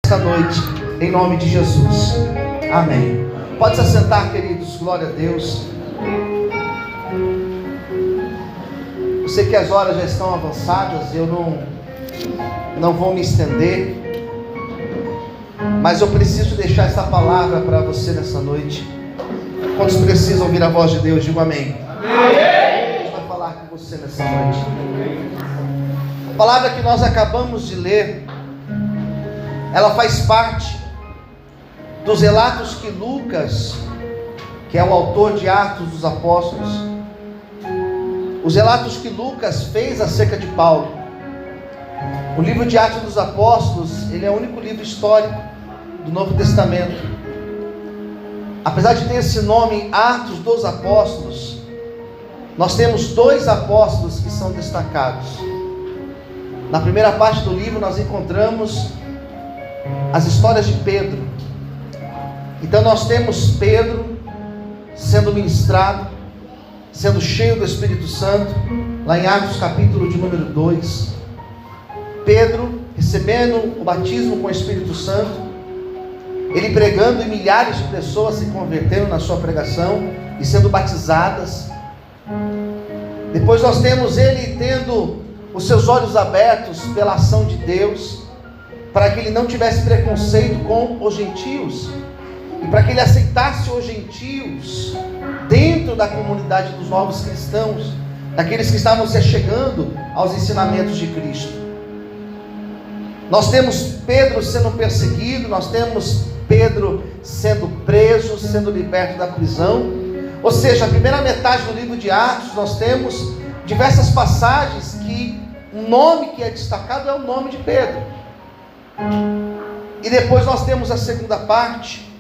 esta noite, em nome de Jesus. Amém. Pode se assentar, queridos. Glória a Deus. Eu sei que as horas já estão avançadas, eu não vou me estender, mas eu preciso deixar essa palavra para você nessa noite. Quantos precisam ouvir a voz de Deus? Digo amém. Amém. Deus vai falar com você nessa noite. A palavra que nós acabamos de ler, ela faz parte dos relatos que Lucas, que é o autor de Atos dos Apóstolos, os relatos que Lucas fez acerca de Paulo. O livro de Atos dos Apóstolos, ele é o único livro histórico do Novo Testamento. Apesar de ter esse nome, Atos dos Apóstolos, nós temos dois apóstolos que são destacados. Na primeira parte do livro nós encontramos as histórias de Pedro. Então nós temos Pedro sendo ministrado, sendo cheio do Espírito Santo, lá em Atos capítulo de número 2. Pedro recebendo o batismo com o Espírito Santo, ele pregando e milhares de pessoas se convertendo na sua pregação e sendo batizadas. Depois nós temos ele tendo os seus olhos abertos pela ação de Deus, para que ele não tivesse preconceito com os gentios, e para que ele aceitasse os gentios dentro da comunidade dos novos cristãos, daqueles que estavam se achegando aos ensinamentos de Cristo. Nós temos Pedro sendo perseguido, nós temos Pedro sendo preso, sendo liberto da prisão. Ou seja, a primeira metade do livro de Atos, nós temos diversas passagens que o nome que é destacado é o nome de Pedro. E depois nós temos a segunda parte.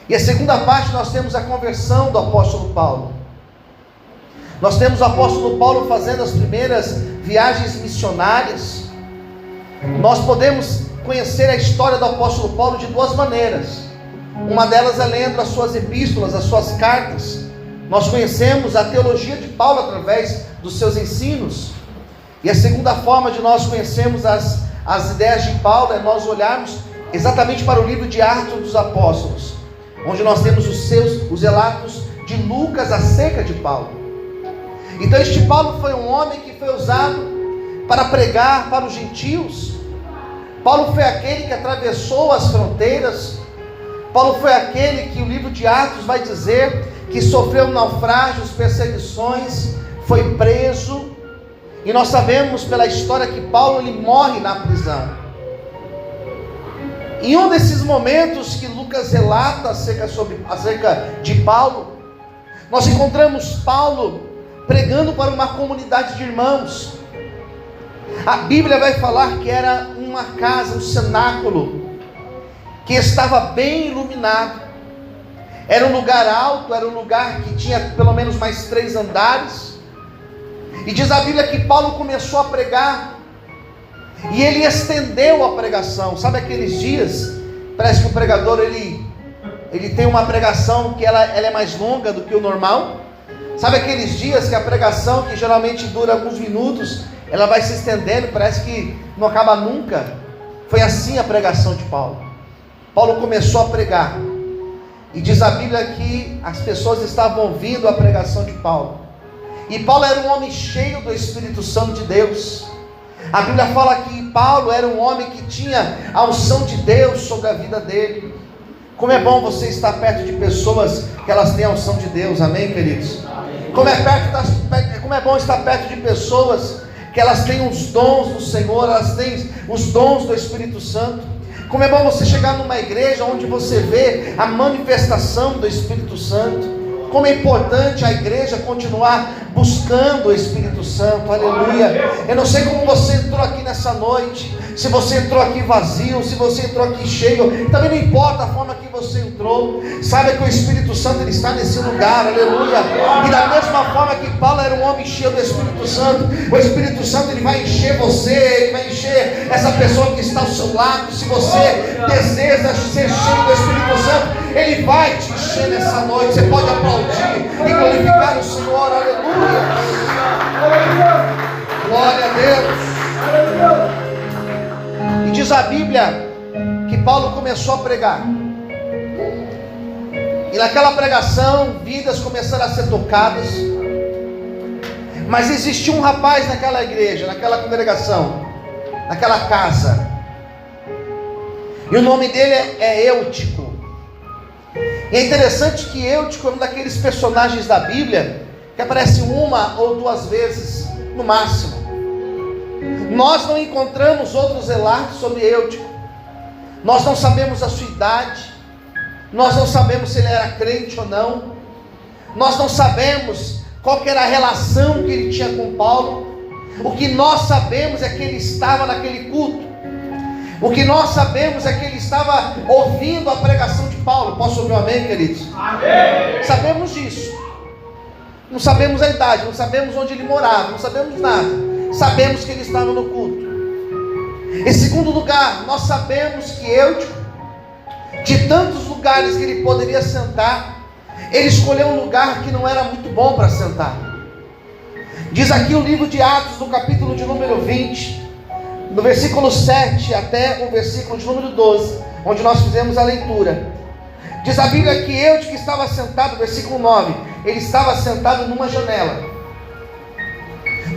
E a segunda parte nós temos a conversão do apóstolo Paulo. Nós temos o apóstolo Paulo fazendo as primeiras viagens missionárias. Nós podemos conhecer a história do apóstolo Paulo de duas maneiras. Uma delas é lendo as suas epístolas, as suas cartas. Nós conhecemos a teologia de Paulo através dos seus ensinos. E a segunda forma de nós conhecermos as ideias de Paulo é nós olharmos exatamente para o livro de Atos dos Apóstolos, onde nós temos os relatos de Lucas acerca de Paulo. Então este Paulo foi um homem que foi usado para pregar para os gentios. Paulo foi aquele que atravessou as fronteiras. Paulo foi aquele que o livro de Atos vai dizer que sofreu naufrágios, perseguições, foi preso. E nós sabemos pela história que Paulo ele morre na prisão. Em um desses momentos que Lucas relata acerca de Paulo, nós encontramos Paulo pregando para uma comunidade de irmãos. A Bíblia vai falar que era uma casa, um cenáculo, que estava bem iluminado. Era um lugar alto, era um lugar que tinha pelo menos mais 3 andares. E diz a Bíblia que Paulo começou a pregar, e ele estendeu a pregação. Sabe aqueles dias, parece que o pregador ele tem uma pregação que ela é mais longa do que o normal. Sabe aqueles dias que a pregação, que geralmente dura alguns minutos, ela vai se estendendo, parece que não acaba nunca. Foi assim a pregação de Paulo. Paulo começou a pregar, e diz a Bíblia que as pessoas estavam ouvindo a pregação de Paulo. E Paulo era um homem cheio do Espírito Santo de Deus. A Bíblia fala que Paulo era um homem que tinha a unção de Deus sobre a vida dele. Como é bom você estar perto de pessoas que elas têm a unção de Deus, amém, queridos? Como é bom estar perto de pessoas que elas têm os dons do Senhor, elas têm os dons do Espírito Santo. Como é bom você chegar numa igreja onde você vê a manifestação do Espírito Santo. Como é importante a igreja continuar buscando o Espírito Santo, aleluia. Eu não sei como você entrou aqui nessa noite, se você entrou aqui vazio, se você entrou aqui cheio, também não importa a forma que você entrou. Saiba que o Espírito Santo ele está nesse lugar, aleluia. E da mesma forma que Paulo era um homem cheio do Espírito Santo, o Espírito Santo ele vai encher você, ele vai encher essa pessoa que está ao seu lado. Se você deseja ser cheio do Espírito Santo, ele vai te encher nessa noite. Você pode aplaudir e glorificar o Senhor, aleluia. Glória a Deus. E diz a Bíblia que Paulo começou a pregar. E naquela pregação, vidas começaram a ser tocadas. Mas existia um rapaz naquela igreja, naquela congregação, naquela casa. E o nome dele é Eutico. E é interessante que Eutico é um daqueles personagens da Bíblia que aparece uma ou duas vezes no máximo. Nós não encontramos outros relatos sobre Eutico. Nós não sabemos a sua idade. Nós não sabemos se ele era crente ou não. Nós não sabemos qual que era a relação que ele tinha com Paulo. O que nós sabemos é que ele estava naquele culto. O que nós sabemos é que ele estava ouvindo a pregação de Paulo. Posso ouvir um amém, queridos? Amém. Sabemos disso. Não sabemos a idade, não sabemos onde ele morava, não sabemos nada. Sabemos que ele estava no culto. Em segundo lugar, nós sabemos que Eutico, de tantos lugares que ele poderia sentar, ele escolheu um lugar que não era muito bom para sentar. Diz aqui o livro de Atos, no capítulo de número 20, no versículo 7 até o versículo de número 12, onde nós fizemos a leitura. Diz a Bíblia que Eutico estava sentado, versículo 9, ele estava sentado numa janela.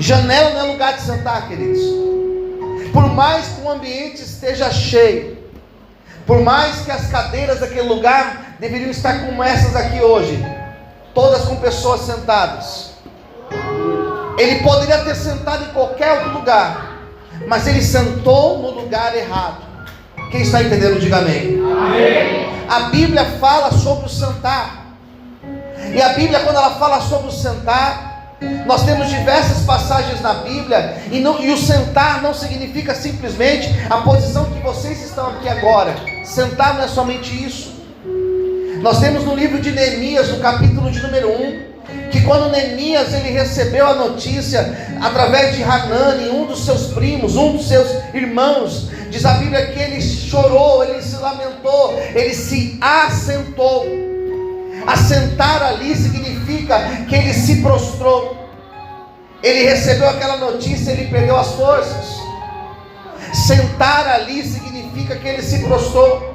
Janela não é lugar de sentar, queridos. Por mais que o ambiente esteja cheio, por mais que as cadeiras daquele lugar deveriam estar como essas aqui hoje, todas com pessoas sentadas, ele poderia ter sentado em qualquer outro lugar, mas ele sentou no lugar errado. Quem está entendendo, diga amém. Amém. A Bíblia fala sobre o sentar. E a Bíblia, quando ela fala sobre o sentar, nós temos diversas passagens na Bíblia, e o sentar não significa simplesmente a posição que vocês estão aqui agora. Sentar não é somente isso. Nós temos no livro de Neemias, no capítulo de número 1, que quando Neemias ele recebeu a notícia através de Hanani, um dos seus primos, um dos seus irmãos, diz a Bíblia que ele chorou, ele se lamentou, ele se assentou. Assentar ali significa que ele se prostrou. Ele recebeu aquela notícia, ele perdeu as forças. Sentar ali significa que ele se prostrou.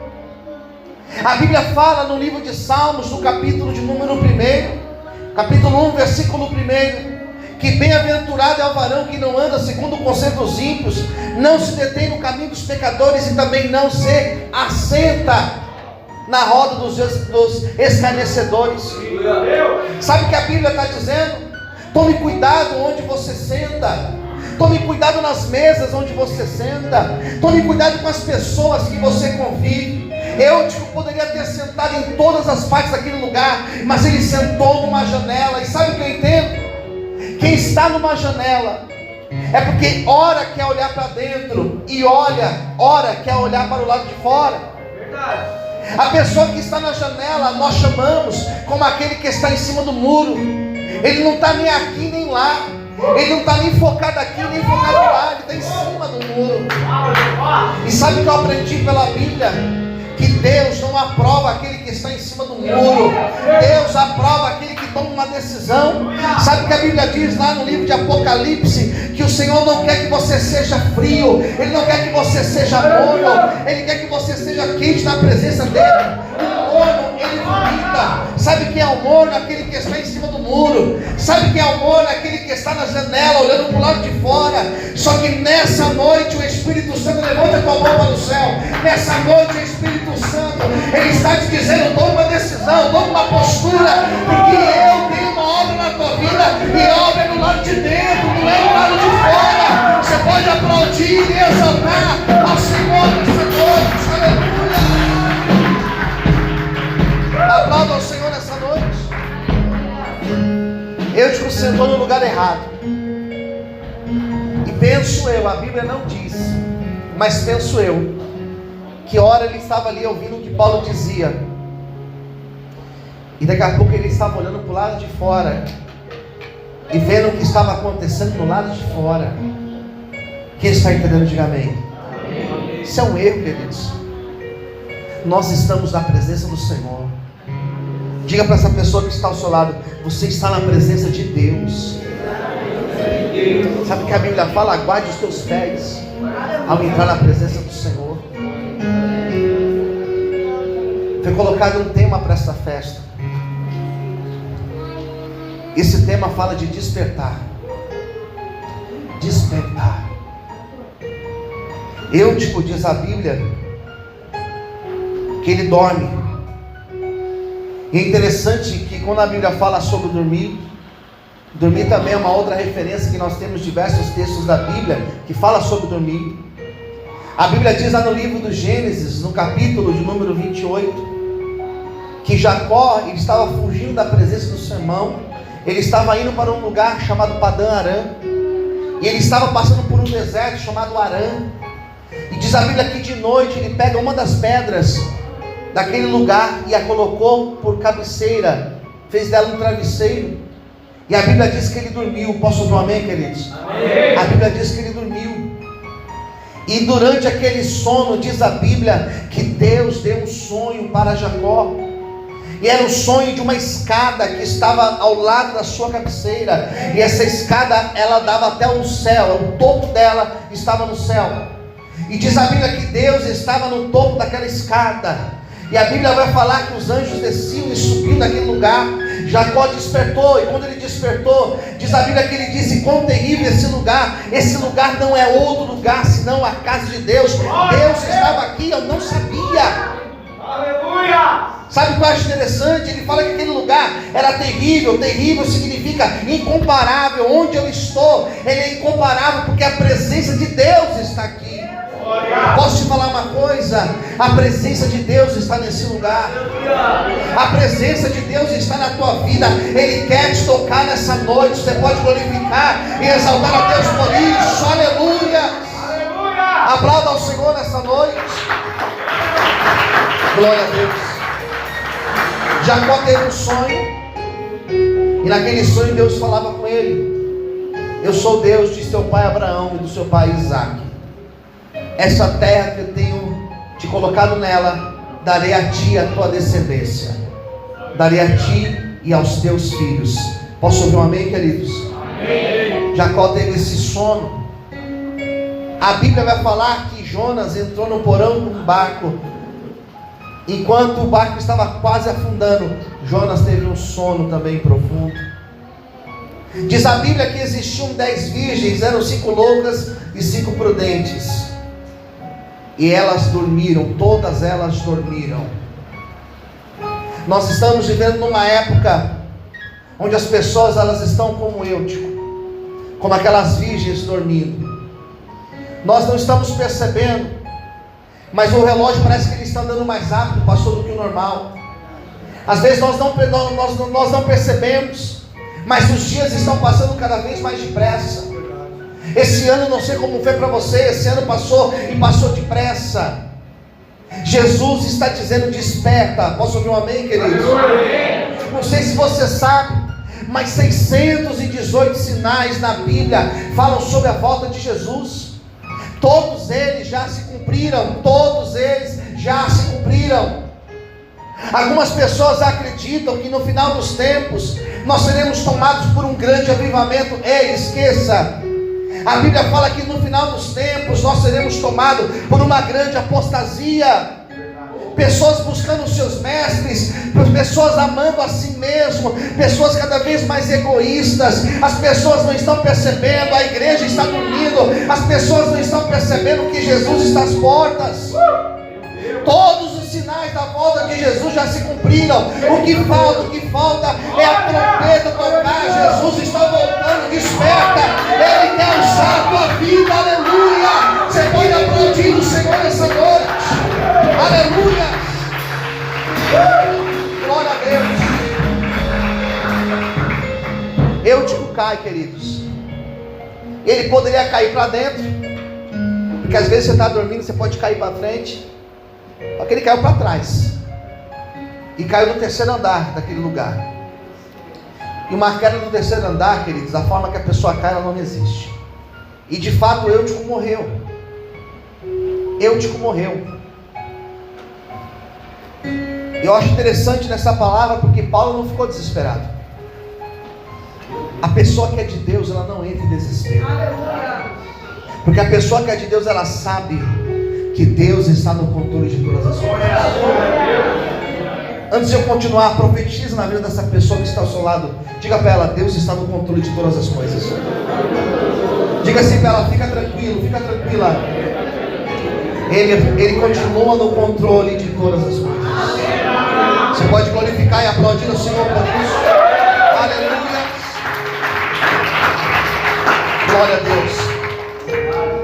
A Bíblia fala no livro de Salmos, no capítulo de número 1, capítulo 1, versículo 1, que bem-aventurado é o varão que não anda segundo o conselho dos ímpios, não se detém no caminho dos pecadores e também não se assenta na roda dos escarnecedores. Sabe o que a Bíblia está dizendo? Tome cuidado onde você senta. Tome cuidado nas mesas onde você senta. Tome cuidado com as pessoas que você convive. Eutico poderia ter sentado em todas as partes daquele lugar, mas ele sentou numa janela. E sabe o que eu entendo? Quem está numa janela é porque ora quer olhar para dentro e ora quer olhar para o lado de fora. Verdade. A pessoa que está na janela, nós chamamos como aquele que está em cima do muro. Ele não está nem aqui nem lá. Ele não está nem focado aqui, nem focado lá. Ele está em cima do muro. E sabe o que eu aprendi pela Bíblia? Que Deus não aprova aquele que está em cima do muro. Deus aprova aquele que toma uma decisão. Sabe o que a Bíblia diz lá no livro de Apocalipse? Que o Senhor não quer que você seja frio. Ele não quer que você seja morno. Ele quer que você seja quente na presença dele. O morno, ele vomita. Sabe quem é o morno? Aquele que está em cima do muro. Sabe quem é o morno? Aquele que está na janela, olhando para o lado de fora. Só que nessa noite o Espírito Santo, levanta a tua mão para o céu. Nessa noite o Espírito Santo, ele está te dizendo: toma uma decisão, toma uma postura, porque eu tenho uma obra na tua vida, e a obra é do lado de dentro, não é do lado de fora. Você pode aplaudir e exaltar ao Senhor nessa noite. Aleluia. Aplauda ao Senhor nessa noite. Eutico sentou no lugar errado. E penso eu, a Bíblia não diz, mas penso eu, que hora ele estava ali ouvindo o que Paulo dizia, e daqui a pouco ele estava olhando para o lado de fora e vendo o que estava acontecendo no lado de fora. Quem está entendendo, diga amém. Isso é um erro, queridos. Nós estamos na presença do Senhor. Diga para essa pessoa que está ao seu lado: você está na presença de Deus. Sabe o que a Bíblia fala? Aguarde os teus pés ao entrar na presença do Senhor. foi colocado um tema para essa festa. Esse tema fala de despertar. Despertar. Eutico, diz a Bíblia, que ele dorme. E é interessante que quando a Bíblia fala sobre dormir, dormir também é uma outra referência, que nós temos diversos textos da Bíblia que fala sobre dormir. A Bíblia diz lá no livro do Gênesis, no capítulo de número 28, que Jacó, ele estava fugindo da presença do seu irmão. Ele estava indo para um lugar chamado Padã Arã, e ele estava passando por um deserto chamado Arã. E diz a Bíblia que de noite ele pega uma das pedras daquele lugar e a colocou por cabeceira, fez dela um travesseiro, e a Bíblia diz que ele dormiu. Posso ouvir um amém, queridos? Amém. A Bíblia diz que ele dormiu, e durante aquele sono, diz a Bíblia, que Deus deu um sonho para Jacó, e era o sonho de uma escada que estava ao lado da sua cabeceira, e essa escada, ela dava até o céu, o topo dela estava no céu, e diz a Bíblia que Deus estava no topo daquela escada. E a Bíblia vai falar que os anjos desciam e subiam daquele lugar. Jacó despertou, e quando ele despertou, diz a Bíblia que ele disse: quão terrível esse lugar! Esse lugar não é outro lugar senão a casa de Deus. Deus estava aqui, eu não sabia. Aleluia! Sabe o que eu acho interessante? Ele fala que aquele lugar era terrível. Terrível significa incomparável. Onde eu estou, ele é incomparável, porque a presença de Deus está aqui. Posso te falar uma coisa? A presença de Deus está nesse lugar. A presença de Deus está na tua vida. Ele quer te tocar nessa noite. Você pode glorificar e exaltar a Deus por isso. Aleluia! Aplauda ao Senhor nessa noite. Glória a Deus. Jacó teve um sonho, e naquele sonho Deus falava com ele: eu sou Deus de teu pai Abraão e do seu pai Isaque. Essa terra que eu tenho te colocado nela, darei a ti e a tua descendência. Darei a ti e aos teus filhos. Posso ouvir um amém, queridos? Amém. Jacó teve esse sono. A Bíblia vai falar que Jonas entrou no porão de um barco. Enquanto o barco estava quase afundando, Jonas teve um sono também profundo. Diz a Bíblia que existiam 10 virgens, eram 5 loucas e 5 prudentes. E elas dormiram, todas elas dormiram. Nós estamos vivendo numa época onde as pessoas, elas estão como Eutico, como aquelas virgens dormindo. Nós não estamos percebendo, mas o relógio parece que ele está andando mais rápido, pastor, do que o normal. Às vezes nós não percebemos, mas os dias estão passando cada vez mais depressa. Esse ano, não sei como foi para você, esse ano passou e passou depressa. Jesus está dizendo: desperta. Posso ouvir um amém, queridos? Não sei se você sabe, mas 618 sinais na Bíblia falam sobre a volta de Jesus. Todos eles já se cumpriram. Todos eles já se cumpriram. Algumas pessoas acreditam que no final dos tempos nós seremos tomados por um grande avivamento. Ei, esqueça. A Bíblia fala que no final dos tempos nós seremos tomados por uma grande apostasia. Pessoas buscando os seus mestres, pessoas amando a si mesmo, pessoas cada vez mais egoístas. As pessoas não estão percebendo, a igreja está dormindo. As pessoas não estão percebendo que Jesus está às portas. Todos os sinais da volta de Jesus já se cumpriram. O que falta é a trombeta tocar. Jesus está voltando, desperta. Ele quer usar a tua vida, aleluia. Você pode aplaudir o Senhor nessa noite, aleluia. Glória a Deus. Eutico cai, queridos. Ele poderia cair para dentro, porque às vezes você está dormindo, você pode cair para frente. Só que ele caiu para trás, e caiu no terceiro andar daquele lugar. E uma queda no terceiro andar, queridos, a forma que a pessoa cai, ela não existe. E de fato Eutico morreu. Eutico morreu. Eu acho interessante nessa palavra, porque Paulo não ficou desesperado. A pessoa que é de Deus, ela não entra em desespero. Porque a pessoa que é de Deus, ela sabe que Deus está no controle de todas as coisas. Antes de eu continuar, profetiza na vida dessa pessoa que está ao seu lado. Diga para ela: Deus está no controle de todas as coisas. Diga assim para ela: fica tranquilo, fica tranquila. Ele continua no controle de todas as coisas. Você pode glorificar e aplaudir o Senhor por isso. Aleluia. Glória a Deus.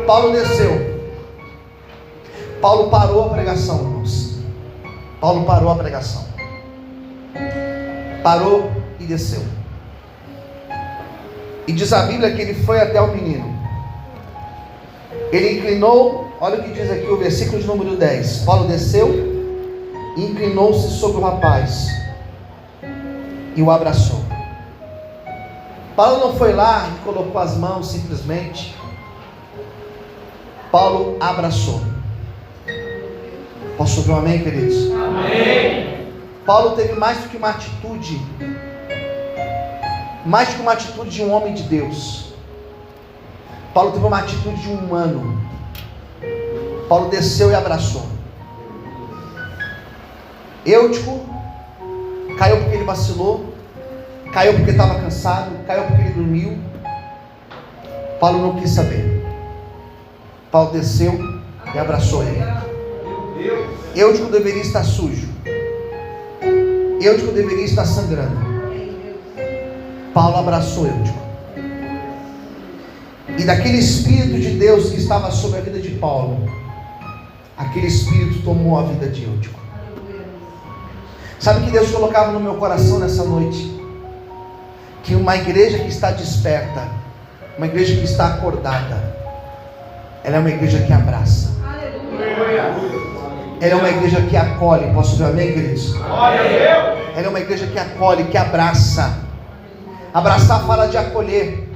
Paulo desceu. Paulo parou a pregação, irmãos. Paulo parou a pregação. Parou e desceu. E diz a Bíblia que ele foi até o menino. Ele inclinou, olha o que diz aqui o versículo de número 10. Paulo desceu e inclinou-se sobre o rapaz e o abraçou. Paulo não foi lá e colocou as mãos simplesmente. Paulo abraçou. Posso ouvir um amém, queridos? Amém. Paulo teve mais do que uma atitude, mais do que uma atitude de um homem de Deus. Paulo teve uma atitude de um humano. Paulo desceu e abraçou. Eutico caiu porque ele vacilou, caiu porque estava cansado, caiu porque ele dormiu. Paulo não quis saber. Paulo desceu e abraçou ele. Eutico deveria estar sujo. Eutico deveria estar sangrando. Paulo abraçou Eutico. E daquele Espírito de Deus que estava sobre a vida de Paulo, aquele Espírito tomou a vida de Eutico. Sabe o que Deus colocava no meu coração nessa noite? Que uma igreja que está desperta, uma igreja que está acordada, ela é uma igreja que abraça. Ela é uma igreja que acolhe. Posso ouvir amém, queridos? Ela é uma igreja que acolhe, que abraça. Abraçar fala de acolher.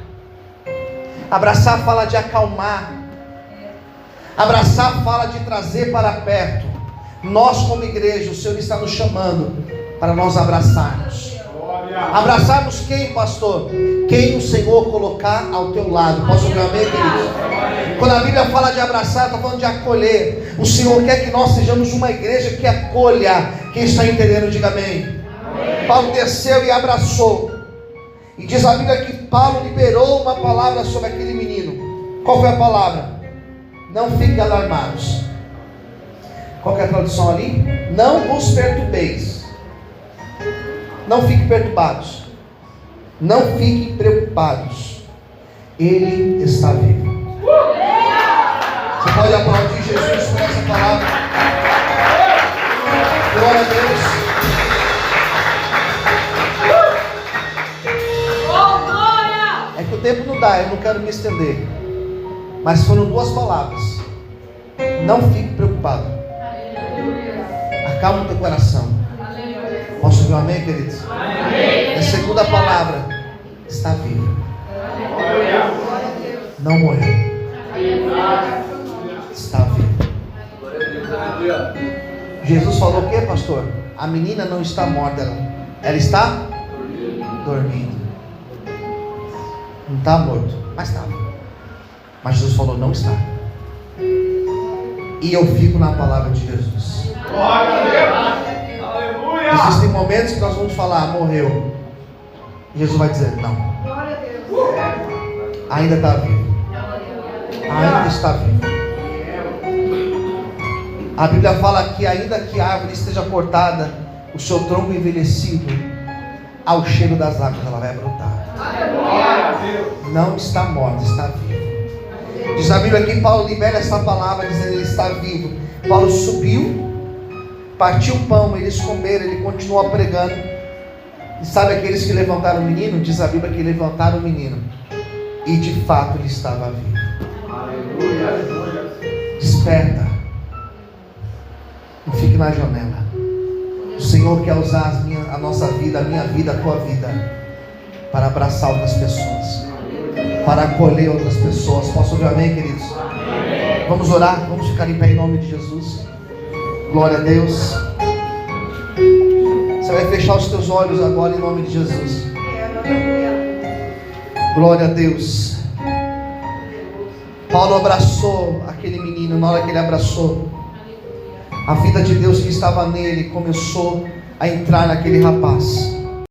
Abraçar fala de acalmar. Abraçar fala de trazer para perto. Nós como igreja, o Senhor está nos chamando para nós abraçarmos. Abraçarmos quem, pastor? Quem o Senhor colocar ao teu lado. Posso ouvir amém, queridos? Quando a Bíblia fala de abraçar, está falando de acolher. O Senhor quer que nós sejamos uma igreja que acolha. Quem está entendendo, diga amém. Amém. Paulo desceu e abraçou. E diz a Bíblia que Paulo liberou uma palavra sobre aquele menino. Qual foi a palavra? Não fiquem alarmados. Qual que é a tradução ali? Não os perturbeis. Não fiquem perturbados. Não fiquem preocupados. Ele está vivo. Você pode aplaudir Jesus por essa palavra. Glória a Deus. É que o tempo não dá, eu não quero me estender. Mas foram duas palavras. Não fique preocupado. Acalma o teu coração. Posso ouvir um amém, queridos? Amém. A segunda palavra: está vivo. Não morreu. Está vivo. Jesus falou o que, pastor? A menina não está morta, ela está dormindo. Não está morto, mas estava. Mas Jesus falou: não está. E eu fico na palavra de Jesus. Existem momentos que nós vamos falar: morreu. Jesus vai dizer: não. Ainda está vivo. Ainda está vivo. A Bíblia fala que ainda que a árvore esteja cortada, o seu tronco envelhecido, ao cheiro das águas ela vai brotar. Não está morto, está vivo. Diz a Bíblia que Paulo libera essa palavra dizendo: ele está vivo. Paulo subiu, partiu o pão, eles comeram, ele continuou pregando. E sabe aqueles que levantaram o menino? Diz a Bíblia que levantaram o menino, e de fato ele estava vivo. Desperta. Não fique na janela. O Senhor quer usar a nossa vida, a minha vida, a tua vida, para abraçar outras pessoas, para acolher outras pessoas. Posso ouvir amém, queridos? Amém. Vamos orar, vamos ficar em pé em nome de Jesus. Glória a Deus. Você vai fechar os teus olhos agora em nome de Jesus. Glória a Deus. Paulo abraçou aquele menino. Na hora que ele abraçou, a vida de Deus que estava nele começou a entrar naquele rapaz.